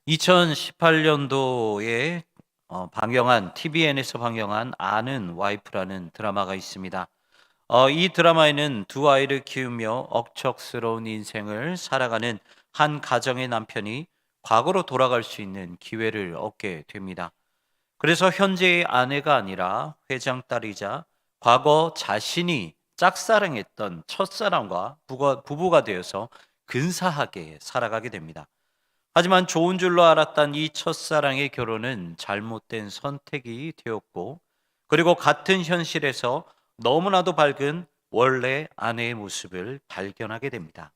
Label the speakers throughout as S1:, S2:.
S1: 2018년도에 방영한 TVN에서 방영한 아는 와이프라는 드라마가 있습니다. 이 드라마에는 두 아이를 키우며 억척스러운 인생을 살아가는 한 가정의 남편이 과거로 돌아갈 수 있는 기회를 얻게 됩니다. 그래서 현재의 아내가 아니라 회장 딸이자 과거 자신이 짝사랑했던 첫사랑과 부부가 되어서 근사하게 살아가게 됩니다. 하지만 좋은 줄로 알았던 이 첫사랑의 결혼은 잘못된 선택이 되었고, 그리고 같은 현실에서 너무나도 밝은 원래 아내의 모습을 발견하게 됩니다.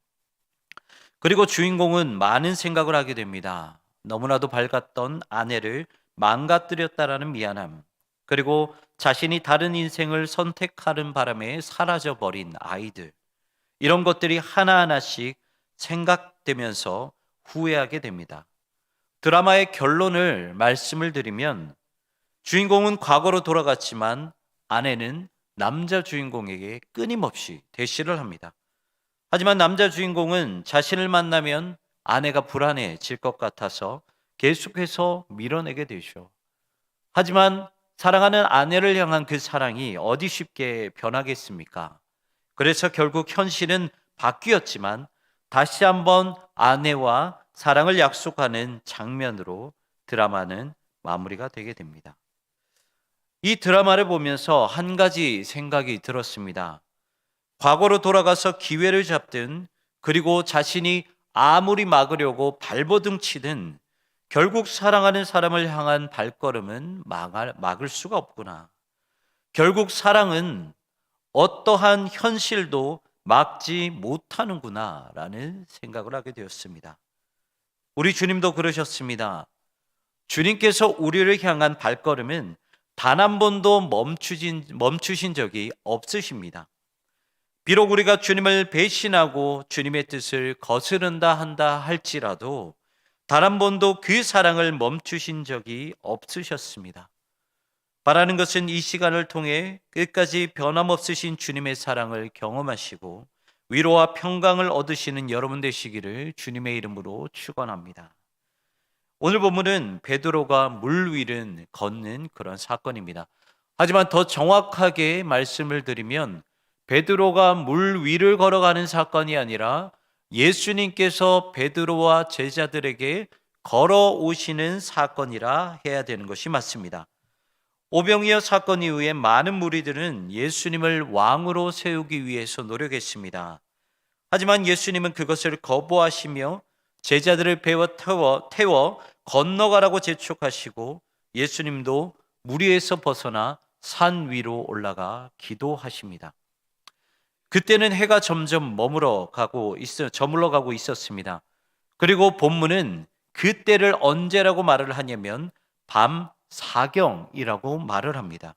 S1: 그리고 주인공은 많은 생각을 하게 됩니다. 너무나도 밝았던 아내를 망가뜨렸다라는 미안함, 그리고 자신이 다른 인생을 선택하는 바람에 사라져버린 아이들, 이런 것들이 하나하나씩 생각되면서 후회하게 됩니다. 드라마의 결론을 말씀을 드리면, 주인공은 과거로 돌아갔지만 아내는 남자 주인공에게 끊임없이 대시를 합니다. 하지만 남자 주인공은 자신을 만나면 아내가 불안해질 것 같아서 계속해서 밀어내게 되죠. 하지만 사랑하는 아내를 향한 그 사랑이 어디 쉽게 변하겠습니까? 그래서 결국 현실은 바뀌었지만 다시 한번 아내와 사랑을 약속하는 장면으로 드라마는 마무리가 되게 됩니다. 이 드라마를 보면서 한 가지 생각이 들었습니다. 과거로 돌아가서 기회를 잡든, 그리고 자신이 아무리 막으려고 발버둥 치든 결국 사랑하는 사람을 향한 발걸음은 막을 수가 없구나. 결국 사랑은 어떠한 현실도 막지 못하는구나라는 생각을 하게 되었습니다. 우리 주님도 그러셨습니다. 주님께서 우리를 향한 발걸음은 단 한 번도 멈추신 적이 없으십니다. 비록 우리가 주님을 배신하고 주님의 뜻을 거스른다 한다 할지라도 단 한 번도 그 사랑을 멈추신 적이 없으셨습니다. 바라는 것은 이 시간을 통해 끝까지 변함없으신 주님의 사랑을 경험하시고 위로와 평강을 얻으시는 여러분 되시기를 주님의 이름으로 축원합니다. 오늘 본문은 베드로가 물 위를 걷는 그런 사건입니다. 하지만 더 정확하게 말씀을 드리면 베드로가 물 위를 걸어가는 사건이 아니라 예수님께서 베드로와 제자들에게 걸어오시는 사건이라 해야 되는 것이 맞습니다. 오병이어 사건 이후에 많은 무리들은 예수님을 왕으로 세우기 위해서 노력했습니다. 하지만 예수님은 그것을 거부하시며 제자들을 태워 건너가라고 재촉하시고, 예수님도 무리에서 벗어나 산 위로 올라가 기도하십니다. 그때는 해가 점점 저물러 가고 있었습니다. 그리고 본문은 그때를 언제라고 말을 하냐면 밤 사경이라고 말을 합니다.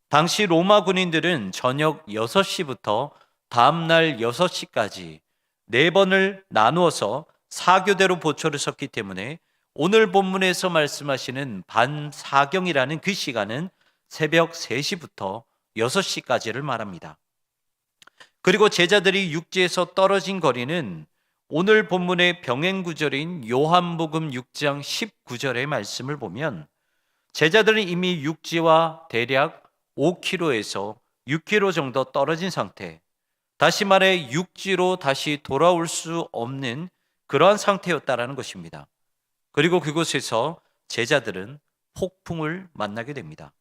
S1: 당시 로마 군인들은 저녁 6시부터 다음날 6시까지 4번을 나누어서 사교대로 보초를 섰기 때문에 오늘 본문에서 말씀하시는 반사경이라는 그 시간은 새벽 3시부터 6시까지를 말합니다. 그리고 제자들이 육지에서 떨어진 거리는 오늘 본문의 병행 구절인 요한복음 6장 19절의 말씀을 보면 제자들은 이미 육지와 대략 5km에서 6km 정도 떨어진 상태, 다시 말해 육지로 다시 돌아올 수 없는 그러한 상태였다라는 것입니다. 그리고 그곳에서 제자들은 폭풍을 만나게 됩니다.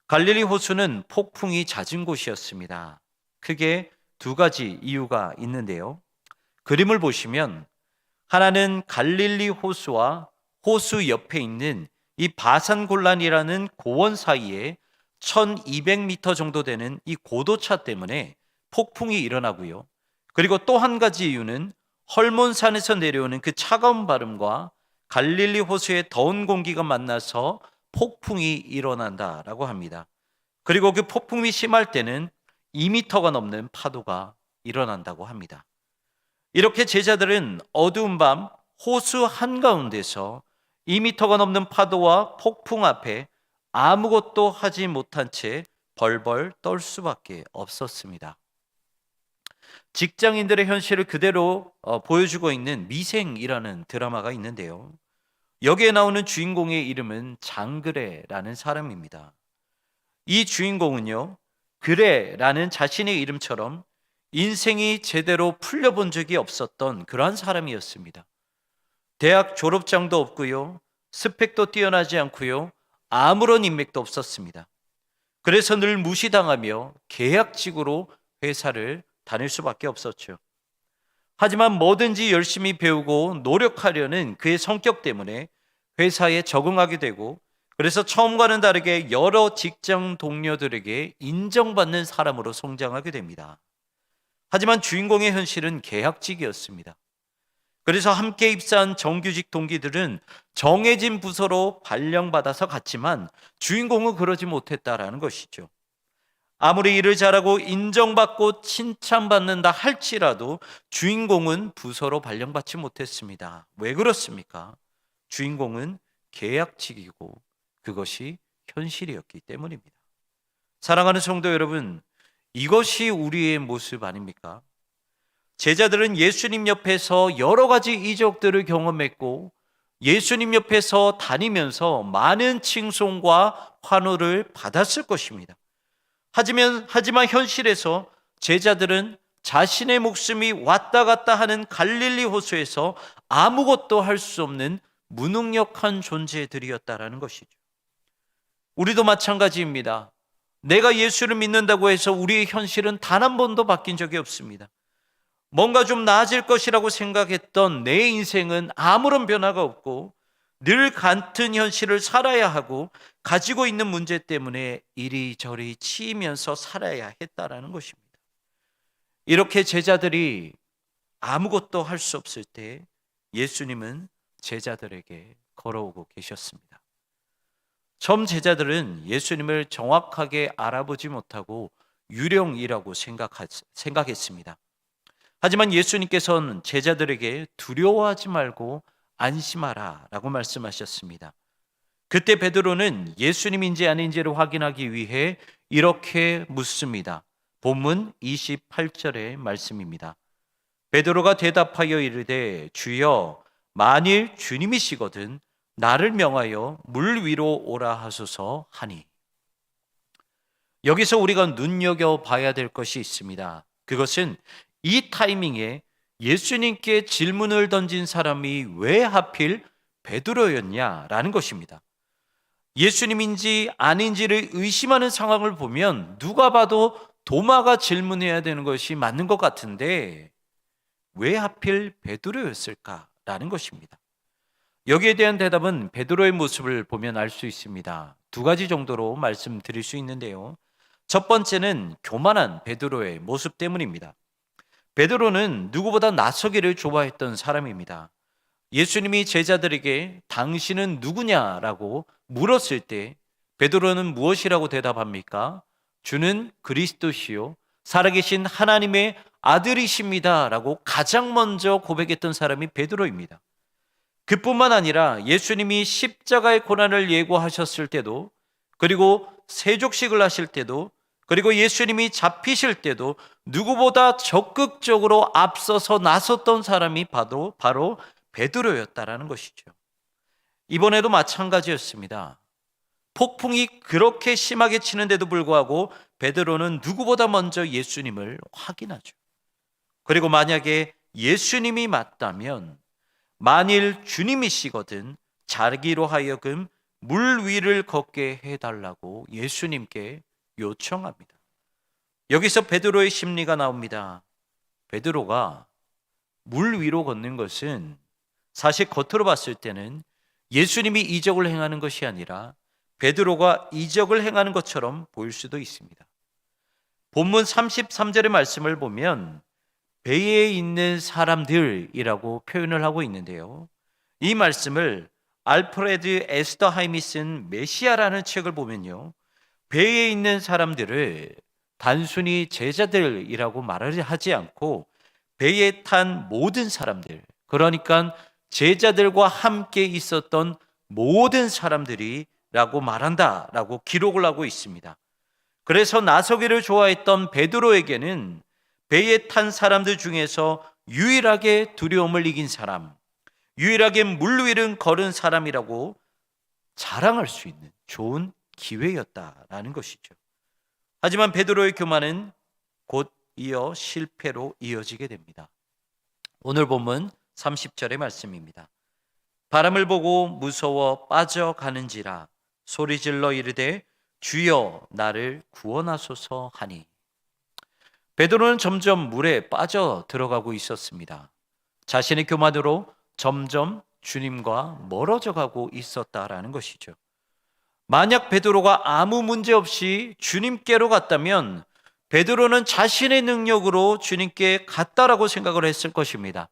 S1: 갈릴리 호수는 폭풍이 잦은 곳이었습니다. 크게 두 가지 이유가 있는데요. 그림을 보시면 하나는 갈릴리 호수와 호수 옆에 있는 이 바산골란이라는 고원 사이에 1200m 정도 되는 이 고도차 때문에 폭풍이 일어나고요. 그리고 또 한 가지 이유는 헐몬산에서 내려오는 그 차가운 바람과 갈릴리 호수의 더운 공기가 만나서 폭풍이 일어난다라고 합니다. 그리고 그 폭풍이 심할 때는 2m가 넘는 파도가 일어난다고 합니다. 이렇게 제자들은 어두운 밤 호수 한가운데서 2m가 넘는 파도와 폭풍 앞에 아무것도 하지 못한 채 벌벌 떨 수밖에 없었습니다. 직장인들의 현실을 그대로 보여주고 있는 미생이라는 드라마가 있는데요. 여기에 나오는 주인공의 이름은 장그래라는 사람입니다. 이 주인공은요, 그래라는 자신의 이름처럼 인생이 제대로 풀려본 적이 없었던 그러한 사람이었습니다. 대학 졸업장도 없고요, 스펙도 뛰어나지 않고요, 아무런 인맥도 없었습니다. 그래서 늘 무시당하며 계약직으로 회사를 다닐 수밖에 없었죠. 하지만 뭐든지 열심히 배우고 노력하려는 그의 성격 때문에 회사에 적응하게 되고, 그래서 처음과는 다르게 여러 직장 동료들에게 인정받는 사람으로 성장하게 됩니다. 하지만 주인공의 현실은 계약직이었습니다. 그래서 함께 입사한 정규직 동기들은 정해진 부서로 발령받아서 갔지만 주인공은 그러지 못했다라는 것이죠. 아무리 일을 잘하고 인정받고 칭찬받는다 할지라도 주인공은 부서로 발령받지 못했습니다. 왜 그렇습니까? 주인공은 계약직이고 그것이 현실이었기 때문입니다. 사랑하는 성도 여러분, 이것이 우리의 모습 아닙니까? 제자들은 예수님 옆에서 여러 가지 이적들을 경험했고 예수님 옆에서 다니면서 많은 칭송과 환호를 받았을 것입니다. 하지만 현실에서 제자들은 자신의 목숨이 왔다 갔다 하는 갈릴리 호수에서 아무것도 할 수 없는 무능력한 존재들이었다라는 것이죠. 우리도 마찬가지입니다. 내가 예수를 믿는다고 해서 우리의 현실은 단 한 번도 바뀐 적이 없습니다. 뭔가 좀 나아질 것이라고 생각했던 내 인생은 아무런 변화가 없고 늘 같은 현실을 살아야 하고 가지고 있는 문제 때문에 이리저리 치이면서 살아야 했다라는 것입니다. 이렇게 제자들이 아무것도 할 수 없을 때 예수님은 제자들에게 걸어오고 계셨습니다. 처음 제자들은 예수님을 정확하게 알아보지 못하고 유령이라고 생각했습니다. 하지만 예수님께서는 제자들에게 두려워하지 말고 안심하라 라고 말씀하셨습니다. 그때 베드로는 예수님인지 아닌지를 확인하기 위해 이렇게 묻습니다. 본문 28절의 말씀입니다. 베드로가 대답하여 이르되 주여 만일 주님이시거든 나를 명하여 물 위로 오라 하소서 하니. 여기서 우리가 눈여겨봐야 될 것이 있습니다. 그것은 이 타이밍에 예수님께 질문을 던진 사람이 왜 하필 베드로였냐라는 것입니다. 예수님인지 아닌지를 의심하는 상황을 보면 누가 봐도 도마가 질문해야 되는 것이 맞는 것 같은데 왜 하필 베드로였을까라는 것입니다. 여기에 대한 대답은 베드로의 모습을 보면 알 수 있습니다. 두 가지 정도로 말씀드릴 수 있는데요. 첫 번째는 교만한 베드로의 모습 때문입니다. 베드로는 누구보다 나서기를 좋아했던 사람입니다. 예수님이 제자들에게 당신은 누구냐라고 물었을 때 베드로는 무엇이라고 대답합니까? 주는 그리스도시요 살아계신 하나님의 아들이십니다 라고 가장 먼저 고백했던 사람이 베드로입니다. 그뿐만 아니라 예수님이 십자가의 고난을 예고하셨을 때도, 그리고 세족식을 하실 때도, 그리고 예수님이 잡히실 때도 누구보다 적극적으로 앞서서 나섰던 사람이 바로 베드로였다라는 것이죠. 이번에도 마찬가지였습니다. 폭풍이 그렇게 심하게 치는데도 불구하고 베드로는 누구보다 먼저 예수님을 확인하죠. 그리고 만약에 예수님이 맞다면, 만일 주님이시거든 자기로 하여금 물 위를 걷게 해달라고 예수님께 요청합니다. 여기서 베드로의 심리가 나옵니다. 베드로가 물 위로 걷는 것은 사실 겉으로 봤을 때는 예수님이 이적을 행하는 것이 아니라 베드로가 이적을 행하는 것처럼 보일 수도 있습니다. 본문 33절의 말씀을 보면 배에 있는 사람들이라고 표현을 하고 있는데요. 이 말씀을 알프레드 에스더하임이 쓴 메시아라는 책을 보면요, 배에 있는 사람들을 단순히 제자들이라고 말을 하지 않고 배에 탄 모든 사람들, 그러니까 제자들과 함께 있었던 모든 사람들이라고 말한다라고 기록을 하고 있습니다. 그래서 나서기를 좋아했던 베드로에게는 배에 탄 사람들 중에서 유일하게 두려움을 이긴 사람, 유일하게 물 위를 걸은 사람이라고 자랑할 수 있는 좋은 기회였다라는 것이죠. 하지만 베드로의 교만은 곧 이어 실패로 이어지게 됩니다. 오늘 본문 30절의 말씀입니다. 바람을 보고 무서워 빠져가는지라 소리질러 이르되 주여 나를 구원하소서 하니. 베드로는 점점 물에 빠져 들어가고 있었습니다. 자신의 교만으로 점점 주님과 멀어져 가고 있었다라는 것이죠. 만약 베드로가 아무 문제 없이 주님께로 갔다면 베드로는 자신의 능력으로 주님께 갔다라고 생각을 했을 것입니다.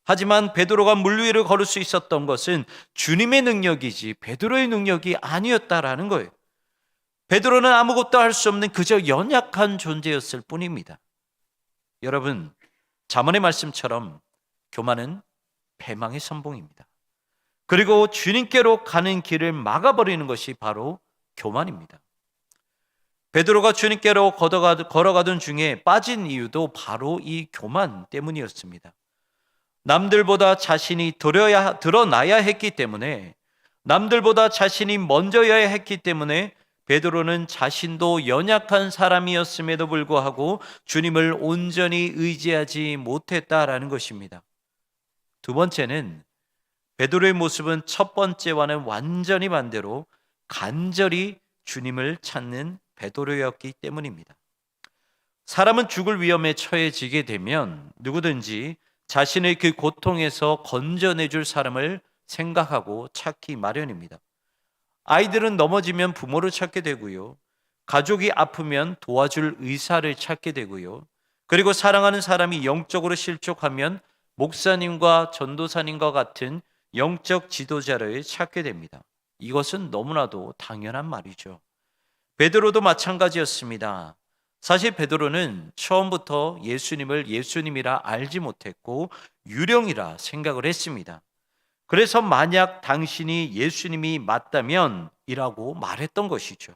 S1: 하지만 베드로가 물 위를 걸을 수 있었던 것은 주님의 능력이지 베드로의 능력이 아니었다라는 거예요. 베드로는 아무것도 할 수 없는 그저 연약한 존재였을 뿐입니다. 여러분, 잠언의 말씀처럼 교만은 패망의 선봉입니다. 그리고 주님께로 가는 길을 막아버리는 것이 바로 교만입니다. 베드로가 주님께로 걸어가던 중에 빠진 이유도 바로 이 교만 때문이었습니다. 남들보다 자신이 드러나야 했기 때문에, 남들보다 자신이 먼저여야 했기 때문에 베드로는 자신도 연약한 사람이었음에도 불구하고 주님을 온전히 의지하지 못했다라는 것입니다. 두 번째는 베드로의 모습은 첫 번째와는 완전히 반대로 간절히 주님을 찾는 베드로였기 때문입니다. 사람은 죽을 위험에 처해지게 되면 누구든지 자신의 그 고통에서 건져내줄 사람을 생각하고 찾기 마련입니다. 아이들은 넘어지면 부모를 찾게 되고요. 가족이 아프면 도와줄 의사를 찾게 되고요. 그리고 사랑하는 사람이 영적으로 실족하면 목사님과 전도사님과 같은 영적 지도자를 찾게 됩니다. 이것은 너무나도 당연한 말이죠. 베드로도 마찬가지였습니다. 사실 베드로는 처음부터 예수님을 예수님이라 알지 못했고 유령이라 생각을 했습니다. 그래서 만약 당신이 예수님이 맞다면 이라고 말했던 것이죠.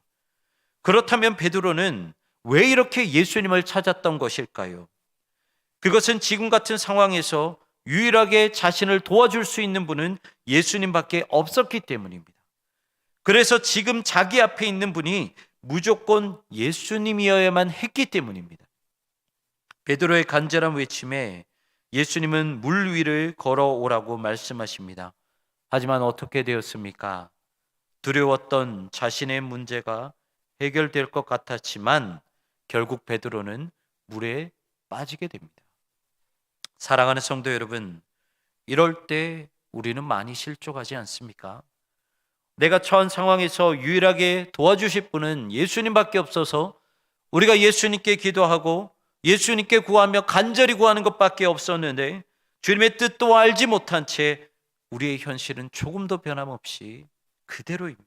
S1: 그렇다면 베드로는 왜 이렇게 예수님을 찾았던 것일까요? 그것은 지금 같은 상황에서 유일하게 자신을 도와줄 수 있는 분은 예수님밖에 없었기 때문입니다. 그래서 지금 자기 앞에 있는 분이 무조건 예수님이어야만 했기 때문입니다. 베드로의 간절한 외침에 예수님은 물 위를 걸어오라고 말씀하십니다. 하지만 어떻게 되었습니까? 두려웠던 자신의 문제가 해결될 것 같았지만 결국 베드로는 물에 빠지게 됩니다. 사랑하는 성도 여러분, 이럴 때 우리는 많이 실족하지 않습니까? 내가 처한 상황에서 유일하게 도와주실 분은 예수님밖에 없어서 우리가 예수님께 기도하고 예수님께 구하며 간절히 구하는 것밖에 없었는데 주님의 뜻도 알지 못한 채 우리의 현실은 조금도 변함없이 그대로입니다.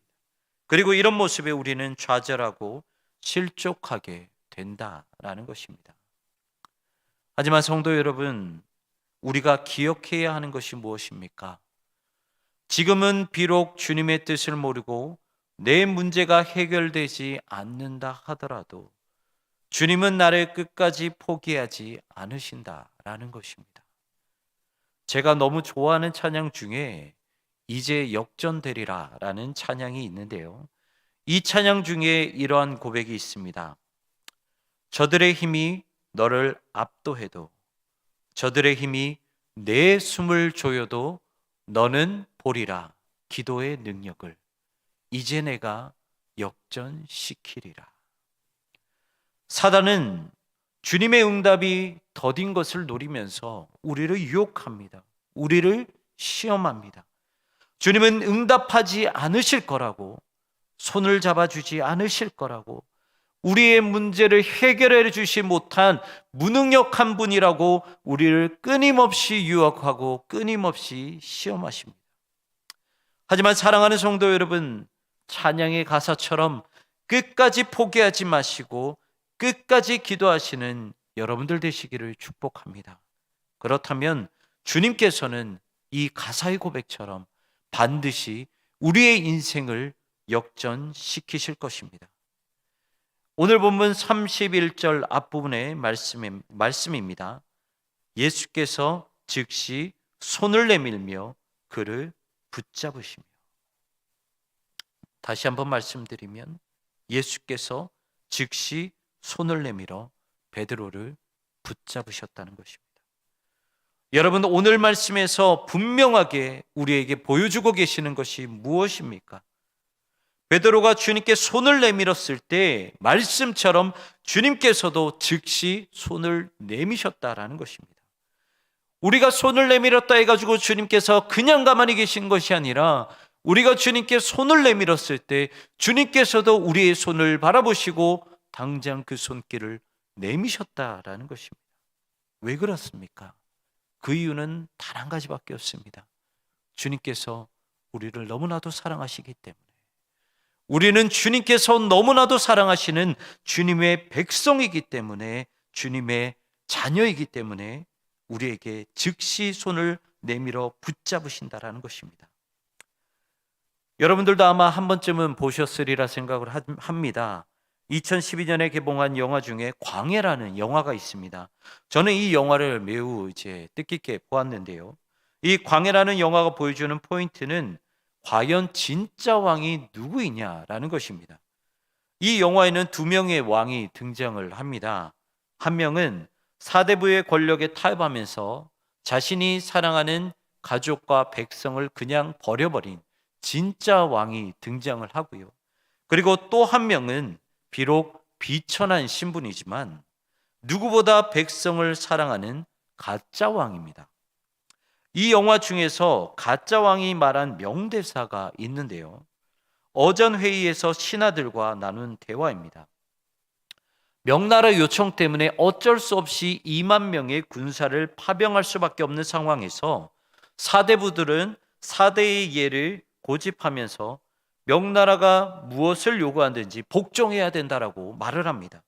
S1: 그리고 이런 모습에 우리는 좌절하고 실족하게 된다라는 것입니다. 하지만 성도 여러분, 우리가 기억해야 하는 것이 무엇입니까? 지금은 비록 주님의 뜻을 모르고 내 문제가 해결되지 않는다 하더라도 주님은 나를 끝까지 포기하지 않으신다라는 것입니다. 제가 너무 좋아하는 찬양 중에 이제 역전되리라라는 찬양이 있는데요. 이 찬양 중에 이러한 고백이 있습니다. 저들의 힘이 너를 압도해도, 저들의 힘이 내 숨을 조여도 너는 보리라 기도의 능력을 이제 내가 역전시키리라. 사단은 주님의 응답이 더딘 것을 노리면서 우리를 유혹합니다. 우리를 시험합니다. 주님은 응답하지 않으실 거라고, 손을 잡아주지 않으실 거라고, 우리의 문제를 해결해 주지 못한 무능력한 분이라고 우리를 끊임없이 유혹하고 끊임없이 시험하십니다. 하지만 사랑하는 성도 여러분, 찬양의 가사처럼 끝까지 포기하지 마시고 끝까지 기도하시는 여러분들 되시기를 축복합니다. 그렇다면 주님께서는 이 가사의 고백처럼 반드시 우리의 인생을 역전시키실 것입니다. 오늘 본문 31절 앞부분의 말씀입니다. 예수께서 즉시 손을 내밀며 그를 붙잡으시며, 다시 한번 말씀드리면 예수께서 즉시 손을 내밀어 베드로를 붙잡으셨다는 것입니다. 여러분, 오늘 말씀에서 분명하게 우리에게 보여주고 계시는 것이 무엇입니까? 베드로가 주님께 손을 내밀었을 때 말씀처럼 주님께서도 즉시 손을 내미셨다라는 것입니다. 우리가 손을 내밀었다 해가지고 주님께서 그냥 가만히 계신 것이 아니라 우리가 주님께 손을 내밀었을 때 주님께서도 우리의 손을 바라보시고 당장 그 손길을 내미셨다라는 것입니다. 왜 그렇습니까? 그 이유는 단 한 가지밖에 없습니다. 주님께서 우리를 너무나도 사랑하시기 때문에, 우리는 주님께서 너무나도 사랑하시는 주님의 백성이기 때문에, 주님의 자녀이기 때문에 우리에게 즉시 손을 내밀어 붙잡으신다라는 것입니다. 여러분들도 아마 한 번쯤은 보셨으리라 생각을 합니다. 2012년에 개봉한 영화 중에 광해라는 영화가 있습니다. 저는 이 영화를 매우 뜻깊게 보았는데요. 이 광해라는 영화가 보여주는 포인트는 과연 진짜 왕이 누구이냐라는 것입니다. 이 영화에는 두 명의 왕이 등장을 합니다. 한 명은 사대부의 권력에 타협하면서 자신이 사랑하는 가족과 백성을 그냥 버려버린 진짜 왕이 등장을 하고요. 그리고 또 한 명은 비록 비천한 신분이지만 누구보다 백성을 사랑하는 가짜 왕입니다. 이 영화 중에서 가짜 왕이 말한 명대사가 있는데요. 어전 회의에서 신하들과 나눈 대화입니다. 명나라 요청 때문에 어쩔 수 없이 2만 명의 군사를 파병할 수밖에 없는 상황에서 사대부들은 사대의 예를 고집하면서 명나라가 무엇을 요구하든지 복종해야 된다라고 말을 합니다.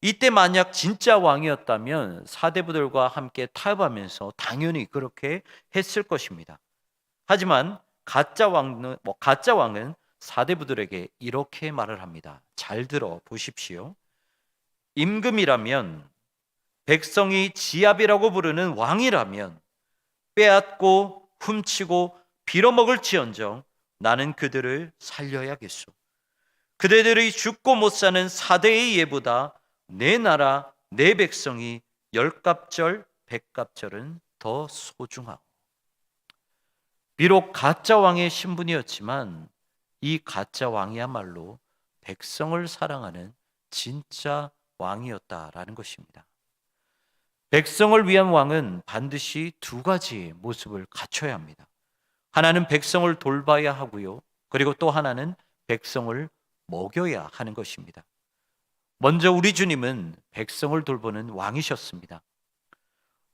S1: 이때 만약 진짜 왕이었다면 사대부들과 함께 타협하면서 당연히 그렇게 했을 것입니다. 하지만 가짜 왕은 사대부들에게 이렇게 말을 합니다. 잘 들어 보십시오. 임금이라면, 백성이 지압이라고 부르는 왕이라면 빼앗고 훔치고 빌어먹을지언정 나는 그들을 살려야겠소. 그대들이 죽고 못 사는 사대의 예보다 내 나라 내 백성이 10갑절 100갑절은 더 소중하오. 비록 가짜 왕의 신분이었지만 이 가짜 왕이야말로 백성을 사랑하는 진짜 왕이었다라는 것입니다. 백성을 위한 왕은 반드시 두 가지 모습을 갖춰야 합니다. 하나는 백성을 돌봐야 하고요. 그리고 또 하나는 백성을 먹여야 하는 것입니다. 먼저 우리 주님은 백성을 돌보는 왕이셨습니다.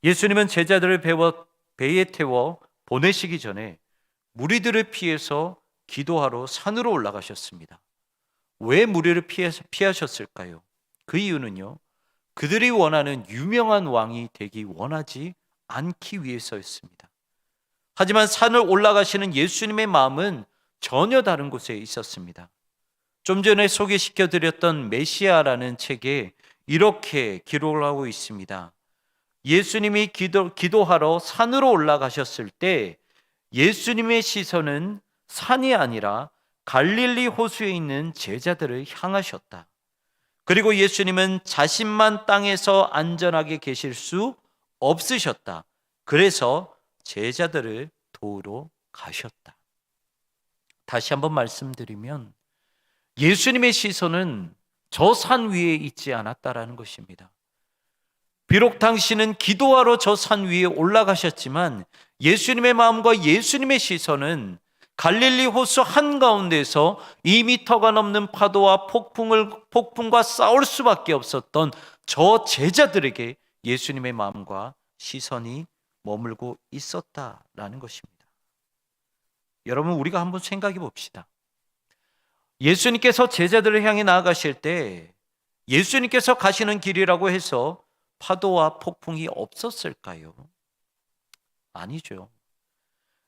S1: 예수님은 제자들을 배에 태워 보내시기 전에 무리들을 피해서 기도하러 산으로 올라가셨습니다. 왜 무리를 피하셨을까요? 그 이유는요, 그들이 원하는 유명한 왕이 되기 원하지 않기 위해서였습니다. 하지만 산을 올라가시는 예수님의 마음은 전혀 다른 곳에 있었습니다. 좀 전에 소개시켜드렸던 메시아라는 책에 이렇게 기록을 하고 있습니다. 예수님이 기도하러 산으로 올라가셨을 때 예수님의 시선은 산이 아니라 갈릴리 호수에 있는 제자들을 향하셨다. 그리고 예수님은 자신만 땅에서 안전하게 계실 수 없으셨다. 그래서 제자들을 도우러 가셨다. 다시 한번 말씀드리면 예수님의 시선은 저 산 위에 있지 않았다라는 것입니다. 비록 당신은 기도하러 저 산 위에 올라가셨지만 예수님의 마음과 예수님의 시선은 갈릴리 호수 한가운데서 2미터가 넘는 파도와 폭풍과 싸울 수밖에 없었던 저 제자들에게 예수님의 마음과 시선이 머물고 있었다라는 것입니다. 여러분, 우리가 한번 생각해 봅시다. 예수님께서 제자들을 향해 나아가실 때 예수님께서 가시는 길이라고 해서 파도와 폭풍이 없었을까요? 아니죠.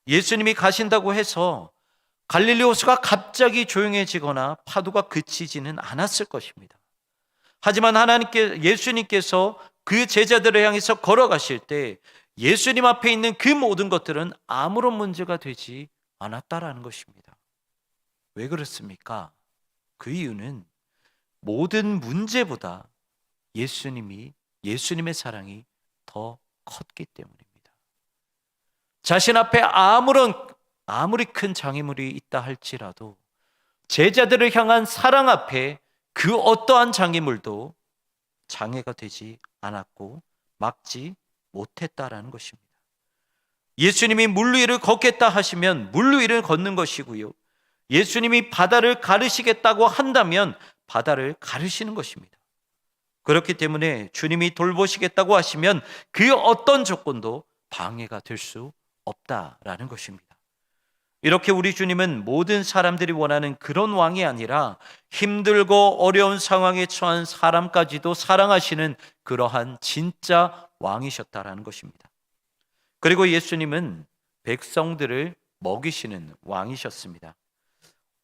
S1: 예수님이 가신다고 해서 갈릴리 호수가 갑자기 조용해지거나 파도가 그치지는 않았을 것입니다. 하지만 예수님께서 그 제자들을 향해서 걸어가실 때 예수님 앞에 있는 그 모든 것들은 아무런 문제가 되지 않았다라는 것입니다. 왜 그렇습니까? 그 이유는 모든 문제보다 예수님의 사랑이 더 컸기 때문입니다. 자신 앞에 아무리 큰 장애물이 있다 할지라도 제자들을 향한 사랑 앞에 그 어떠한 장애물도 장애가 되지 않았고 막지 못했다라는 것입니다. 예수님이 물 위를 걷겠다 하시면 물 위를 걷는 것이고요. 예수님이 바다를 가르시겠다고 한다면 바다를 가르시는 것입니다. 그렇기 때문에 주님이 돌보시겠다고 하시면 그 어떤 조건도 방해가 될 수 없다라는 것입니다. 이렇게 우리 주님은 모든 사람들이 원하는 그런 왕이 아니라 힘들고 어려운 상황에 처한 사람까지도 사랑하시는 그러한 진짜 왕이셨다라는 것입니다. 그리고 예수님은 백성들을 먹이시는 왕이셨습니다.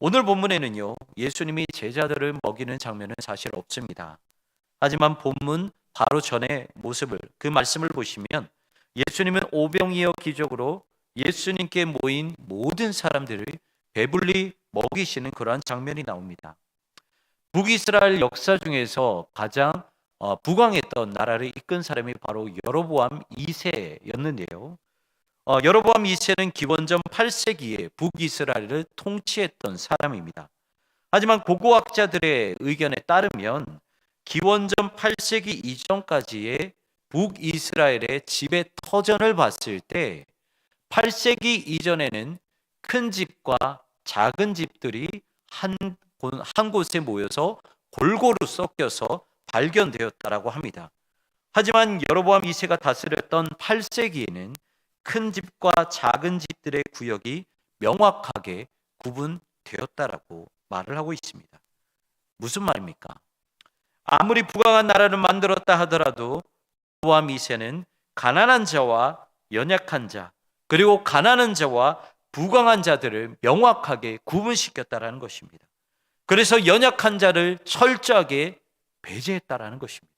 S1: 오늘 본문에는요, 예수님이 제자들을 먹이는 장면은 사실 없습니다. 하지만 본문 바로 전의 그 말씀을 보시면 예수님은 오병이어 기적으로 예수님께 모인 모든 사람들을 배불리 먹이시는 그러한 장면이 나옵니다. 북이스라엘 역사 중에서 가장 부강했던 나라를 이끈 사람이 바로 여로보암 2세였는데요. 여로보암 2세는 기원전 8세기에 북이스라엘을 통치했던 사람입니다. 하지만 고고학자들의 의견에 따르면 기원전 8세기 이전까지의 북이스라엘의 지배 터전을 봤을 때 8세기 이전에는 큰 집과 작은 집들이 한 곳에 모여서 골고루 섞여서 발견되었다라고 합니다. 하지만 여로보암 2세가 다스렸던 8세기에는 큰 집과 작은 집들의 구역이 명확하게 구분되었다라고 말을 하고 있습니다. 무슨 말입니까? 아무리 부강한 나라를 만들었다 하더라도 여로보암 2세는 가난한 자와 연약한 자, 그리고 가난한 자와 부강한 자들을 명확하게 구분시켰다라는 것입니다. 그래서 연약한 자를 철저하게 배제했다라는 것입니다.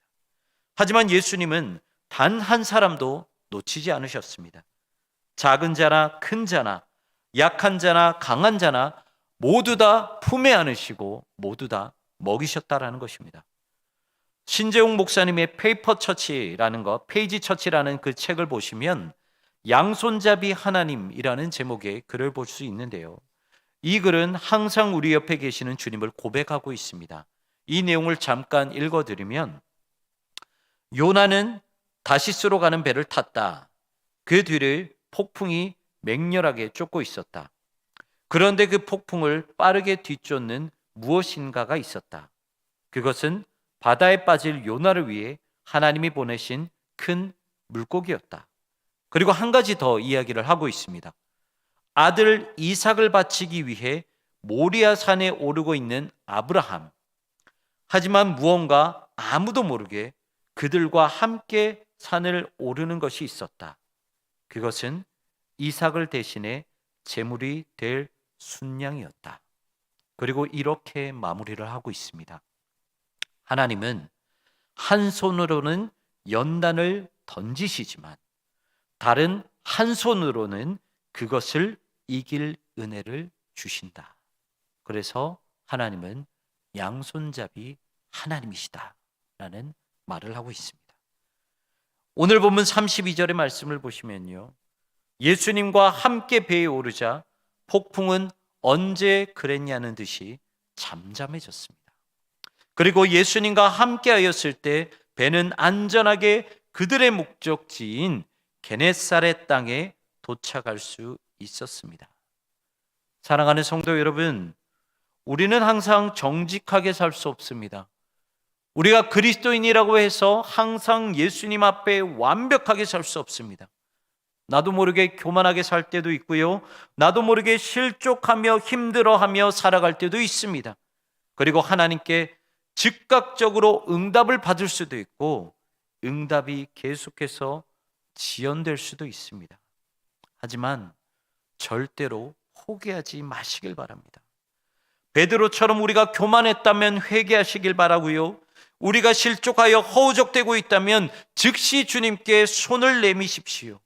S1: 하지만 예수님은 단 한 사람도 놓치지 않으셨습니다. 작은 자나 큰 자나 약한 자나 강한 자나 모두 다 품에 안으시고 모두 다 먹이셨다라는 것입니다. 신재웅 목사님의 페이지 처치라는 그 책을 보시면 양손잡이 하나님이라는 제목의 글을 볼 수 있는데요. 이 글은 항상 우리 옆에 계시는 주님을 고백하고 있습니다. 이 내용을 잠깐 읽어드리면, 요나는 다시스로 가는 배를 탔다. 그 뒤를 폭풍이 맹렬하게 쫓고 있었다. 그런데 그 폭풍을 빠르게 뒤쫓는 무엇인가가 있었다. 그것은 바다에 빠질 요나를 위해 하나님이 보내신 큰 물고기였다. 그리고 한 가지 더 이야기를 하고 있습니다. 아들 이삭을 바치기 위해 모리아 산에 오르고 있는 아브라함. 하지만 무언가 아무도 모르게 그들과 함께 산을 오르는 것이 있었다. 그것은 이삭을 대신해 제물이 될 순양이었다. 그리고 이렇게 마무리를 하고 있습니다. 하나님은 한 손으로는 연단을 던지시지만 다른 한 손으로는 그것을 이길 은혜를 주신다. 그래서 하나님은 양손잡이 하나님이시다 라는 말을 하고 있습니다. 오늘 본문 32절의 말씀을 보시면요, 예수님과 함께 배에 오르자 폭풍은 언제 그랬냐는 듯이 잠잠해졌습니다. 그리고 예수님과 함께 하였을 때 배는 안전하게 그들의 목적지인 게네사렛 땅에 도착할 수 있었습니다. 사랑하는 성도 여러분, 우리는 항상 정직하게 살 수 없습니다. 우리가 그리스도인이라고 해서 항상 예수님 앞에 완벽하게 살 수 없습니다. 나도 모르게 교만하게 살 때도 있고요, 나도 모르게 실족하며 힘들어하며 살아갈 때도 있습니다. 그리고 하나님께 즉각적으로 응답을 받을 수도 있고 응답이 계속해서 지연될 수도 있습니다. 하지만 절대로 포기하지 마시길 바랍니다. 베드로처럼 우리가 교만했다면 회개하시길 바라고요, 우리가 실족하여 허우적대고 있다면 즉시 주님께 손을 내미십시오.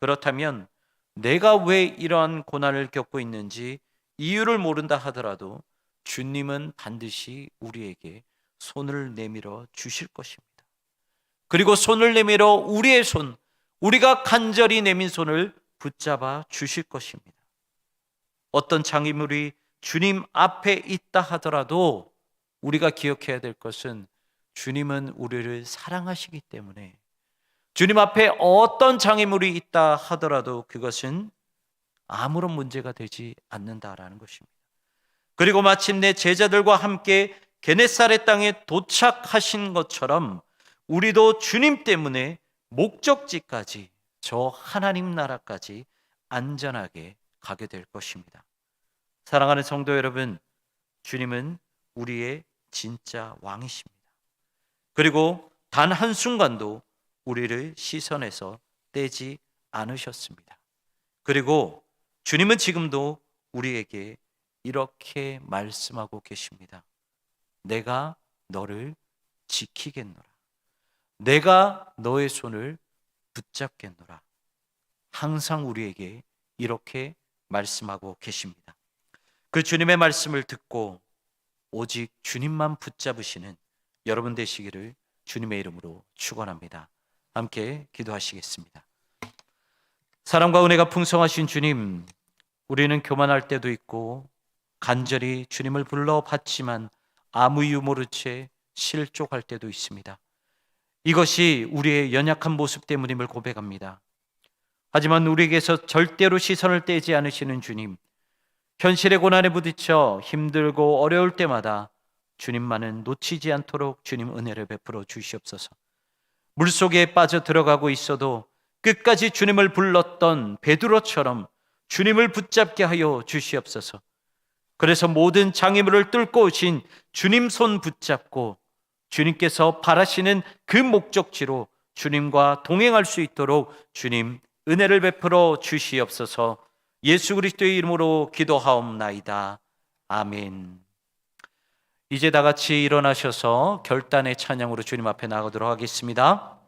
S1: 그렇다면 내가 왜 이러한 고난을 겪고 있는지 이유를 모른다 하더라도 주님은 반드시 우리에게 손을 내밀어 주실 것입니다. 그리고 손을 내밀어 우리의 손, 우리가 간절히 내민 손을 붙잡아 주실 것입니다. 어떤 장애물이 주님 앞에 있다 하더라도 우리가 기억해야 될 것은 주님은 우리를 사랑하시기 때문에 주님 앞에 어떤 장애물이 있다 하더라도 그것은 아무런 문제가 되지 않는다라는 것입니다. 그리고 마침내 제자들과 함께 게네사렛 땅에 도착하신 것처럼 우리도 주님 때문에 목적지까지, 저 하나님 나라까지 안전하게 가게 될 것입니다. 사랑하는 성도 여러분, 주님은 우리의 진짜 왕이십니다. 그리고 단 한순간도 우리를 시선에서 떼지 않으셨습니다. 그리고 주님은 지금도 우리에게 이렇게 말씀하고 계십니다. 내가 너를 지키겠노라. 내가 너의 손을 붙잡겠노라. 항상 우리에게 이렇게 말씀하고 계십니다. 그 주님의 말씀을 듣고 오직 주님만 붙잡으시는 여러분 되시기를 주님의 이름으로 축원합니다. 함께 기도하시겠습니다. 사랑과 은혜가 풍성하신 주님, 우리는 교만할 때도 있고 간절히 주님을 불러봤지만 아무 이유 모른 채 실족할 때도 있습니다. 이것이 우리의 연약한 모습 때문임을 고백합니다. 하지만 우리에게서 절대로 시선을 떼지 않으시는 주님, 현실의 고난에 부딪혀 힘들고 어려울 때마다 주님만은 놓치지 않도록 주님 은혜를 베풀어 주시옵소서. 물속에 빠져 들어가고 있어도 끝까지 주님을 불렀던 베드로처럼 주님을 붙잡게 하여 주시옵소서. 그래서 모든 장애물을 뚫고 오신 주님 손 붙잡고 주님께서 바라시는 그 목적지로 주님과 동행할 수 있도록 주님 은혜를 베풀어 주시옵소서. 예수 그리스도의 이름으로 기도하옵나이다. 아멘. 이제 다 같이 일어나셔서 결단의 찬양으로 주님 앞에 나가도록 하겠습니다.